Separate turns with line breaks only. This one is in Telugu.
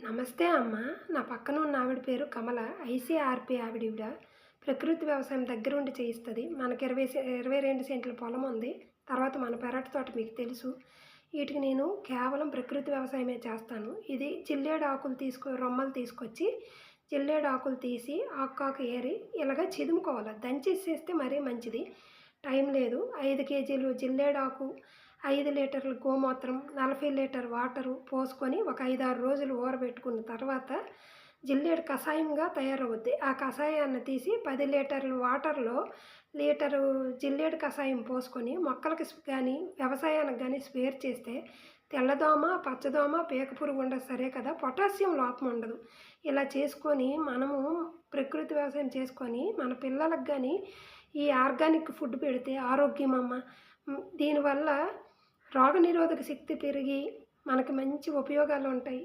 నమస్తే అమ్మ. నా పక్కన ఉన్న ఆవిడ పేరు కమల. ఐసీఆర్‌పీ ఆవిడీవిడ. ప్రకృతి వ్యవసాయం దగ్గరుండి చేయిస్తది. మనకి 22 సెంట్ల పొలం ఉంది. తర్వాత మన పెరటి తోట మీకు తెలుసు. ఈటికి నేను కేవలం ప్రకృతి వ్యవసాయమే చేస్తాను. ఇది జిల్లేడు ఆకులు రొమ్మలు తీసుకొచ్చి, జిల్లేడు ఆకులు తీసి ఆకు ఏరి ఇలాగ చిదుముకోవాలి. దంచేసేస్తే మరీ మంచిది. టైం లేదు. 5 కేజీలు జిల్లేడాకు, 5 లీటర్ల గోమూత్రం, 40 లీటర్ వాటరు పోసుకొని ఒక 5, 6 రోజులు ఊరబెట్టుకున్న తర్వాత జిల్లేడు కషాయంగా తయారవుద్ది. ఆ కషాయాన్ని తీసి 10 లీటర్ల వాటర్లో లీటరు జిల్లేడు కషాయం పోసుకొని మొక్కలకి కానీ వ్యవసాయానికి కానీ స్ప్రే చేస్తే తెల్లదోమ, పచ్చదోమ, పీక పురుగు ఉండదు, సరే కదా, పొటాషియం లోపం ఉండదు. ఇలా చేసుకొని మనము ప్రకృతి వ్యవసాయం చేసుకొని మన పిల్లలకు కానీ ఈ ఆర్గానిక్ ఫుడ్ పెడితే ఆరోగ్యం అమ్మ. దీనివల్ల రోగనిరోధక శక్తి పెరిగి మనకి మంచి ఉపయోగాలు ఉంటాయి.